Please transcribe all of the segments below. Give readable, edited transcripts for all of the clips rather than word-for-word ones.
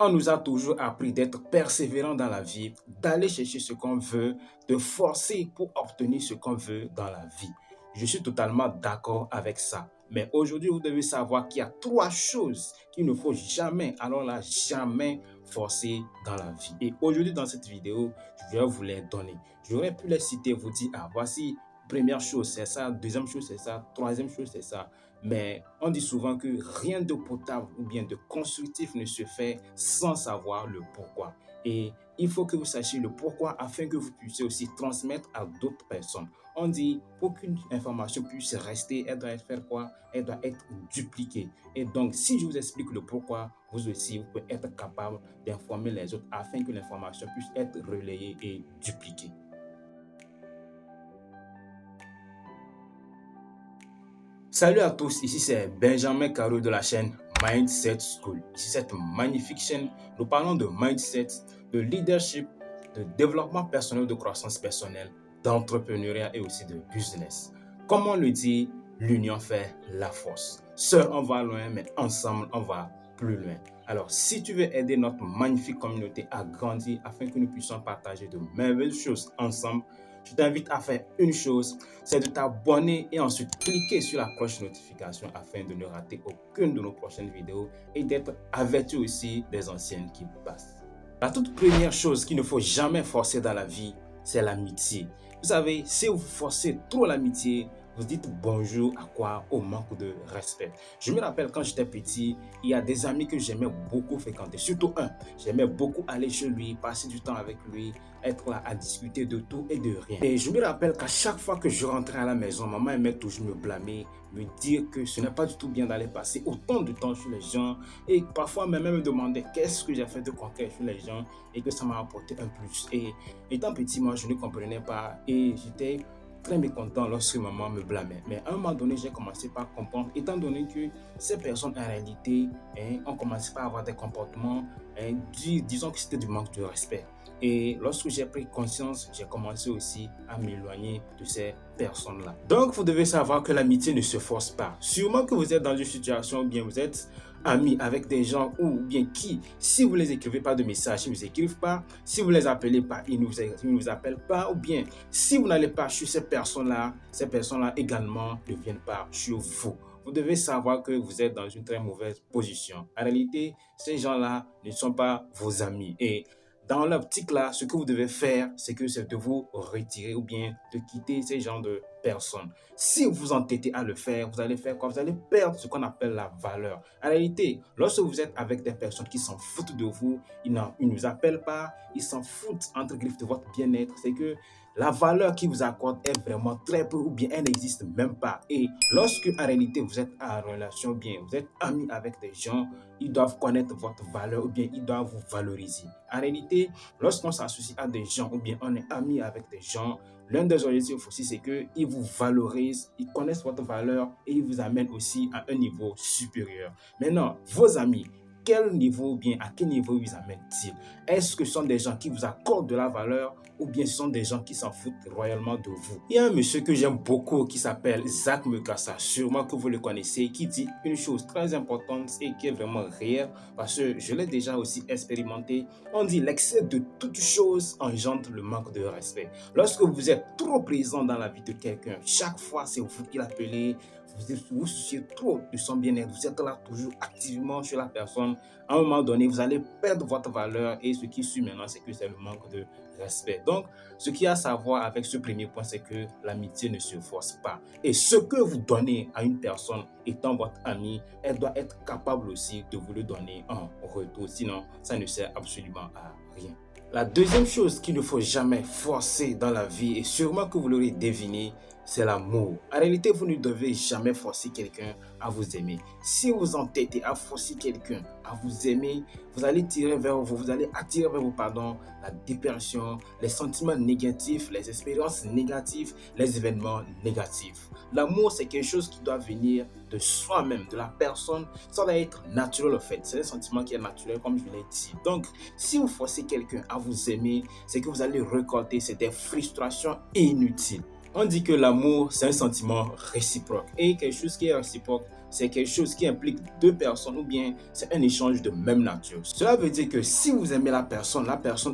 On nous a toujours appris d'être persévérant dans la vie, d'aller chercher ce qu'on veut, de forcer pour obtenir ce qu'on veut dans la vie. Je suis totalement d'accord avec ça. Mais aujourd'hui, vous devez savoir qu'il y a trois choses qu'il ne faut jamais, alors là, jamais forcer dans la vie. Et aujourd'hui, dans cette vidéo, je vais vous les donner. J'aurais pu les citer, vous dire, ah, voici, première chose, c'est ça, deuxième chose, c'est ça, troisième chose, c'est ça. Mais on dit souvent que rien de potable ou bien de constructif ne se fait sans savoir le pourquoi. Et il faut que vous sachiez le pourquoi afin que vous puissiez aussi transmettre à d'autres personnes. On dit pour qu'une information puisse rester, elle doit être faire quoi? Elle doit être dupliquée. Et donc, si je vous explique le pourquoi, vous aussi, vous pouvez être capable d'informer les autres afin que l'information puisse être relayée et dupliquée. Salut à tous, ici c'est Benjamin Caro de la chaîne Mindset School. Ici cette magnifique chaîne, nous parlons de mindset, de leadership, de développement personnel, de croissance personnelle, d'entrepreneuriat et aussi de business. Comme on le dit, l'union fait la force. Seul on va loin, mais ensemble on va plus loin. Alors si tu veux aider notre magnifique communauté à grandir afin que nous puissions partager de merveilleuses choses ensemble, je t'invite à faire une chose, c'est de t'abonner et ensuite cliquer sur la cloche de notification afin de ne rater aucune de nos prochaines vidéos et d'être averti aussi des anciennes qui passent. La toute première chose qu'il ne faut jamais forcer dans la vie, c'est l'amitié. Vous savez, si vous forcez trop l'amitié, vous dites bonjour à quoi? Au manque de respect. Je me rappelle quand j'étais petit, il y a des amis que j'aimais beaucoup fréquenter, surtout un. J'aimais beaucoup aller chez lui, passer du temps avec lui, être là à discuter de tout et de rien. Et je me rappelle qu'à chaque fois que je rentrais à la maison, maman aimait toujours me blâmer, me dire que ce n'est pas du tout bien d'aller passer autant de temps chez les gens et parfois même me demander qu'est-ce que j'ai fait de concret chez les gens et que ça m'a apporté un plus. Et étant petit, moi, je ne comprenais pas et j'étais très mécontent lorsque maman me blâmait. Mais à un moment donné, j'ai commencé par comprendre, étant donné que ces personnes en réalité ont commencé par avoir des comportements, disons que c'était du manque de respect. Et lorsque j'ai pris conscience, j'ai commencé aussi à m'éloigner de ces personnes-là. Donc, vous devez savoir que l'amitié ne se force pas. Sûrement que vous êtes dans une situation où bien vous êtes amis avec des gens ou bien qui, si vous les écrivez pas de messages, ils ne vous écrivent pas, si vous les appelez pas, ils ne vous appellent pas, ou bien si vous n'allez pas chez ces personnes-là également ne viennent pas chez vous. Vous devez savoir que vous êtes dans une très mauvaise position. En réalité, ces gens-là ne sont pas vos amis. Et dans l'optique là, ce que vous devez faire, c'est de vous retirer ou bien de quitter ces genres de personnes. Si vous vous entêtez à le faire, vous allez faire quoi? Vous allez perdre ce qu'on appelle la valeur. En réalité, lorsque vous êtes avec des personnes qui s'en foutent de vous, ils ne vous appellent pas, ils s'en foutent entre griffes de votre bien-être, c'est que la valeur qu'ils vous accordent est vraiment très peu ou bien elle n'existe même pas. Et lorsque en réalité vous êtes en relation bien, vous êtes ami avec des gens, ils doivent connaître votre valeur ou bien ils doivent vous valoriser. En réalité, lorsqu'on s'associe à des gens ou bien on est ami avec des gens, l'un des objectifs aussi c'est qu'ils vous valorisent, ils connaissent votre valeur et ils vous amènent aussi à un niveau supérieur. Maintenant, vos amis, quel niveau ou bien à quel niveau ils amènent-ils? Est-ce que ce sont des gens qui vous accordent de la valeur ou bien ce sont des gens qui s'en foutent royalement de vous? Il y a un monsieur que j'aime beaucoup qui s'appelle Zach Mekassa, sûrement que vous le connaissez, qui dit une chose très importante et qui est vraiment réelle parce que je l'ai déjà aussi expérimenté. On dit l'excès de toute chose engendre le manque de respect. Lorsque vous êtes trop présent dans la vie de quelqu'un, chaque fois c'est vous qui l'appelez, vous souciez trop de son bien-être, vous êtes là toujours activement chez la personne, à un moment donné, vous allez perdre votre valeur et ce qui suit maintenant, c'est que c'est le manque de respect. Donc, ce qu'il y a à savoir avec ce premier point, c'est que l'amitié ne se force pas. Et ce que vous donnez à une personne étant votre ami, elle doit être capable aussi de vous le donner en retour. Sinon, ça ne sert absolument à rien. La deuxième chose qu'il ne faut jamais forcer dans la vie, et sûrement que vous l'aurez deviné, c'est l'amour. En réalité, vous ne devez jamais forcer quelqu'un à vous aimer. Si vous entêtez à forcer quelqu'un à vous aimer, vous allez attirer vers vous la dépression, les sentiments négatifs, les expériences négatives, les événements négatifs. L'amour, c'est quelque chose qui doit venir de soi-même, de la personne. Ça doit être naturel en fait. C'est un sentiment qui est naturel, comme je l'ai dit. Donc, si vous forcez quelqu'un à vous aimer, c'est que vous allez récolter des frustrations inutiles. On dit que l'amour, c'est un sentiment réciproque. Et quelque chose qui est réciproque c'est quelque chose qui implique deux personnes ou bien c'est un échange de même nature. Cela veut dire que si vous aimez la personne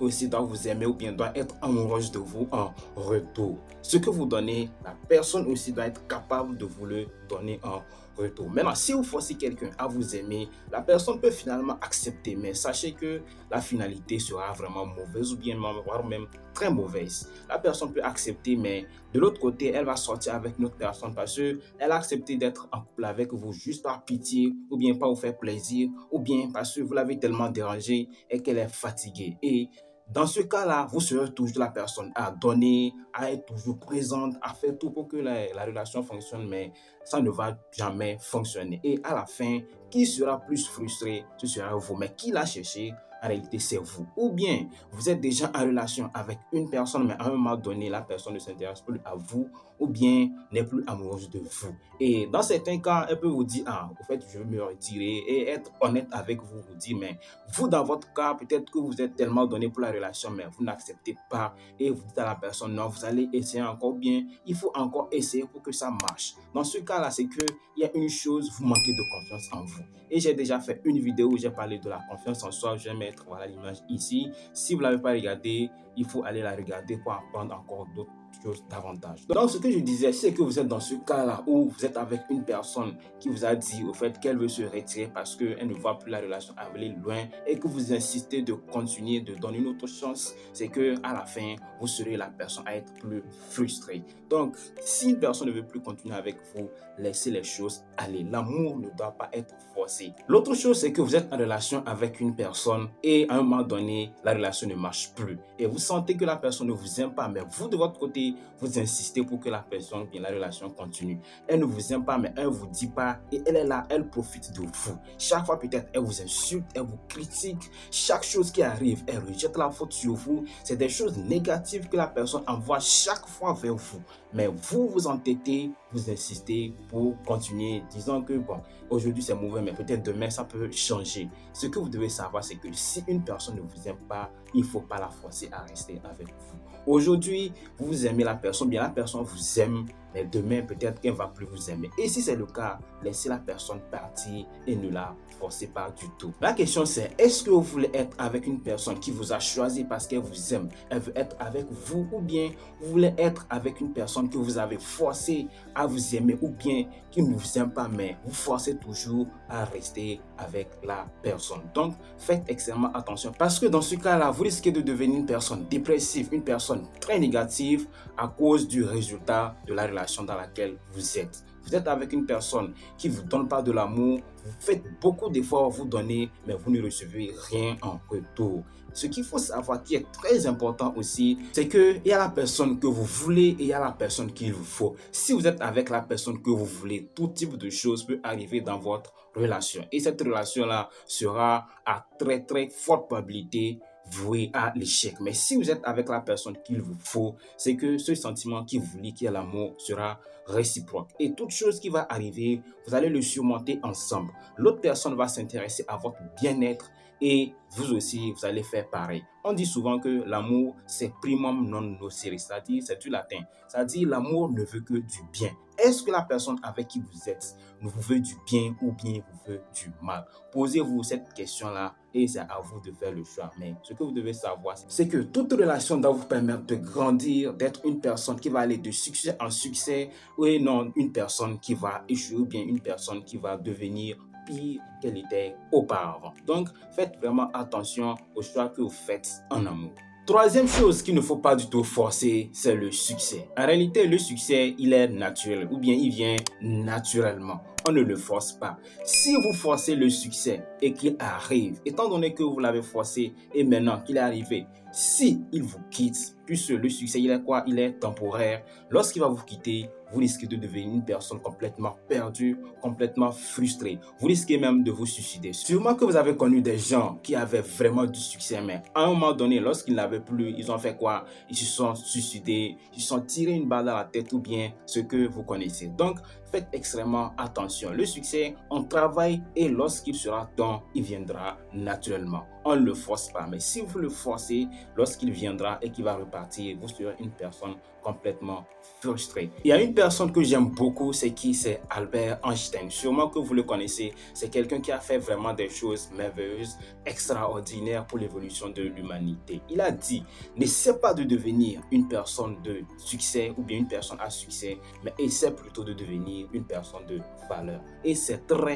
aussi doit vous aimer ou bien doit être amoureuse de vous en retour. Ce que vous donnez, la personne aussi doit être capable de vous le donner en retour. Maintenant, si vous forcez quelqu'un à vous aimer, la personne peut finalement accepter, mais sachez que la finalité sera vraiment mauvaise ou bien voire même très mauvaise. La personne peut accepter, mais de l'autre côté, elle va sortir avec une autre personne parce qu'elle a accepté d'être en couple avec vous juste par pitié ou bien pas vous faire plaisir ou bien parce que vous l'avez tellement dérangée et qu'elle est fatiguée. Et dans ce cas-là, vous serez toujours la personne à donner, à être toujours présente, à faire tout pour que la relation fonctionne, mais ça ne va jamais fonctionner. Et à la fin, qui sera plus frustré, ce sera vous. Mais qui l'a cherché, en réalité, c'est vous. Ou bien, vous êtes déjà en relation avec une personne, mais à un moment donné, la personne ne s'intéresse plus à vous ou bien n'est plus amoureuse de vous. Et dans certains cas, elle peut vous dire, ah, au fait, je veux me retirer et être honnête avec vous, vous dire, mais vous, dans votre cas, peut-être que vous êtes tellement donné pour la relation, mais vous n'acceptez pas et vous dites à la personne, non, vous allez essayer encore bien, il faut encore essayer pour que ça marche. Dans ce cas-là, c'est qu'il y a une chose, vous manquez de confiance en vous. Et j'ai déjà fait une vidéo où j'ai parlé de la confiance en soi. Je vais mettre voilà, l'image ici. Si vous ne l'avez pas regardée, il faut aller la regarder pour apprendre encore d'autres choses davantage. Donc, ce que je disais, c'est que vous êtes dans ce cas-là où vous êtes avec une personne qui vous a dit au fait qu'elle veut se retirer parce qu'elle ne voit plus la relation aller loin et que vous insistez de continuer, de donner une autre chance, c'est que à la fin, vous serez la personne à être plus frustrée. Donc, si une personne ne veut plus continuer avec vous, laissez les choses aller. L'amour ne doit pas être forcé. L'autre chose, c'est que vous êtes en relation avec une personne et à un moment donné, la relation ne marche plus. Et vous sentez que la personne ne vous aime pas, mais vous, de votre côté, vous insistez pour que la personne, bien la relation continue. Elle ne vous aime pas, mais elle ne vous dit pas et elle est là, elle profite de vous. Chaque fois, peut-être, elle vous insulte, elle vous critique. Chaque chose qui arrive, elle rejette la faute sur vous. C'est des choses négatives que la personne envoie chaque fois vers vous. Mais vous, vous entêtez, vous insistez pour continuer, disant que bon, aujourd'hui c'est mauvais, mais peut-être demain ça peut changer. Ce que vous devez savoir, c'est que si une personne ne vous aime pas, il ne faut pas la forcer à rester avec vous. Aujourd'hui, vous aimez la personne, bien la personne vous aime, mais demain peut-être qu'elle ne va plus vous aimer. Et si c'est le cas, laissez la personne partir et ne la forcez pas du tout. La question c'est, est-ce que vous voulez être avec une personne qui vous a choisi parce qu'elle vous aime, elle veut être avec vous, ou bien vous voulez être avec une personne que vous avez forcé à vous aimer ou bien qui ne vous aime pas, mais vous forcez toujours à rester avec la personne. Donc, faites extrêmement attention parce que dans ce cas-là, vous risquez de devenir une personne dépressive, une personne très négative à cause du résultat de la relation dans laquelle vous êtes. Vous êtes avec une personne qui ne vous donne pas de l'amour, vous faites beaucoup d'efforts, vous donnez, mais vous ne recevez rien en retour. Ce qu'il faut savoir qui est très important aussi, c'est qu'il y a la personne que vous voulez et il y a la personne qu'il vous faut. Si vous êtes avec la personne que vous voulez, tout type de choses peut arriver dans votre relation. Et cette relation-là sera à très très forte probabilité voué à l'échec. Mais si vous êtes avec la personne qu'il vous faut, c'est que ce sentiment qui vous lie, qui est l'amour, sera réciproque. Et toute chose qui va arriver, vous allez le surmonter ensemble. L'autre personne va s'intéresser à votre bien-être et vous aussi, vous allez faire pareil. On dit souvent que l'amour, c'est primum non nocere, c'est-à-dire, c'est du latin. C'est-à-dire, l'amour ne veut que du bien. Est-ce que la personne avec qui vous êtes vous veut du bien ou bien vous veut du mal? Posez-vous cette question-là et c'est à vous de faire le choix. Mais ce que vous devez savoir, c'est que toute relation doit vous permettre de grandir, d'être une personne qui va aller de succès en succès et non une personne qui va échouer ou bien une personne qui va devenir pire qu'elle était auparavant. Donc, faites vraiment attention aux choix que vous faites en amour. Troisième chose qu'il ne faut pas du tout forcer, c'est le succès. En réalité, le succès, il est naturel ou bien il vient naturellement. On ne le force pas. Si vous forcez le succès et qu'il arrive, étant donné que vous l'avez forcé et maintenant qu'il est arrivé, si il vous quitte, puisque le succès, il est quoi? Il est temporaire. Lorsqu'il va vous quitter, vous risquez de devenir une personne complètement perdue, complètement frustrée. Vous risquez même de vous suicider. Sûrement que vous avez connu des gens qui avaient vraiment du succès, mais à un moment donné, lorsqu'ils n'avaient plus, ils ont fait quoi? Ils se sont suicidés, ils se sont tirés une balle dans la tête ou bien ce que vous connaissez. Donc, faites extrêmement attention. Le succès, on travaille et lorsqu'il sera temps, il viendra naturellement. On ne le force pas. Mais si vous le forcez, lorsqu'il viendra et qu'il va repartir, vous serez une personne complètement frustrée. Il y a une personne que j'aime beaucoup, c'est qui? C'est Albert Einstein. Sûrement que vous le connaissez. C'est quelqu'un qui a fait vraiment des choses merveilleuses, extraordinaires pour l'évolution de l'humanité. Il a dit, n'essaie pas de devenir une personne de succès ou bien une personne à succès, mais essaie plutôt de devenir une personne de valeur. Et c'est très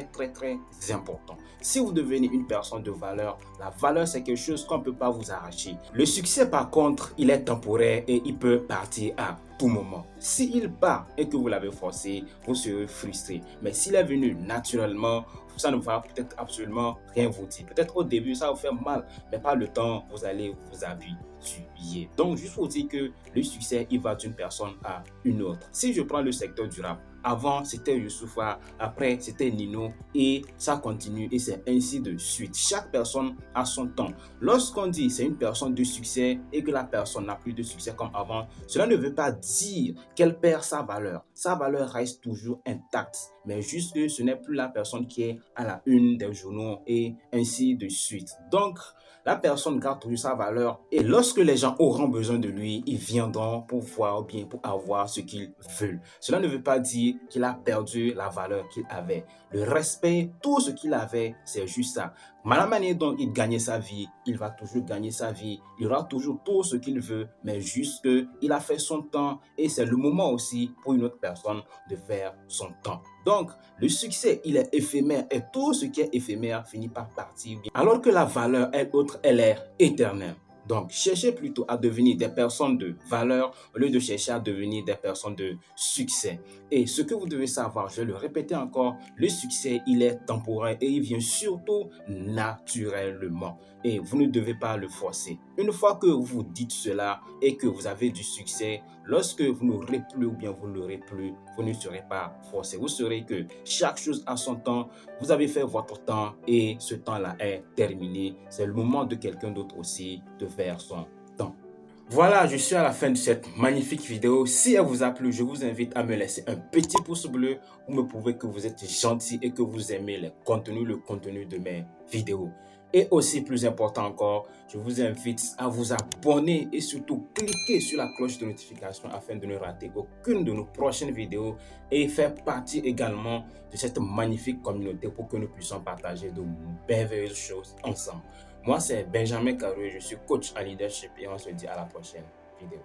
important. Si vous devenez une personne de valeur, la valeur c'est quelque chose qu'on ne peut pas vous arracher. Le succès par contre, il est temporaire et il peut partir à tout moment. S'il part et que vous l'avez forcé, vous serez frustré. Mais s'il est venu naturellement, ça ne va peut-être absolument rien vous dire. Peut-être au début, ça va vous faire mal, mais par le temps, vous allez vous habituer. Donc, juste pour dire que le succès, il va d'une personne à une autre. Si je prends le secteur du rap, avant c'était Youssoupha, après c'était Nino et ça continue et c'est ainsi de suite. Chaque personne a son temps. Lorsqu'on dit c'est une personne de succès et que la personne n'a plus de succès comme avant, cela ne veut pas dire qu'elle perd sa valeur. Sa valeur reste toujours intacte, mais juste que ce n'est plus la personne qui est à la une des journaux et ainsi de suite. Donc, la personne garde toujours sa valeur et lorsque les gens auront besoin de lui, ils viendront pour voir ou bien pour avoir ce qu'ils veulent. Cela ne veut pas dire qu'il a perdu la valeur qu'il avait. Le respect, tout ce qu'il avait, c'est juste ça. La manière dont il gagnait sa vie, il va toujours gagner sa vie. Il aura toujours tout ce qu'il veut, mais juste qu'il a fait son temps et c'est le moment aussi pour une autre personne de faire son temps. Donc, le succès, il est éphémère et tout ce qui est éphémère finit par partir. Alors que la valeur, elle autre, elle est éternelle. Donc, cherchez plutôt à devenir des personnes de valeur au lieu de chercher à devenir des personnes de succès. Et ce que vous devez savoir, je vais le répéter encore, le succès, il est temporaire et il vient surtout naturellement. Et vous ne devez pas le forcer. Une fois que vous dites cela et que vous avez du succès, lorsque vous n'aurez plus ou bien vous n'aurez plus, vous ne serez pas forcé. Vous saurez que chaque chose a son temps. Vous avez fait votre temps et ce temps-là est terminé. C'est le moment de quelqu'un d'autre aussi de faire son temps. Voilà, je suis à la fin de cette magnifique vidéo. Si elle vous a plu, je vous invite à me laisser un petit pouce bleu pour me prouver que vous êtes gentil et que vous aimez le contenu de mes vidéos. Et aussi plus important encore, je vous invite à vous abonner et surtout cliquer sur la cloche de notification afin de ne rater aucune de nos prochaines vidéos et faire partie également de cette magnifique communauté pour que nous puissions partager de merveilleuses choses ensemble. Moi, c'est Benjamin Caroué, je suis coach en leadership et on se dit à la prochaine vidéo.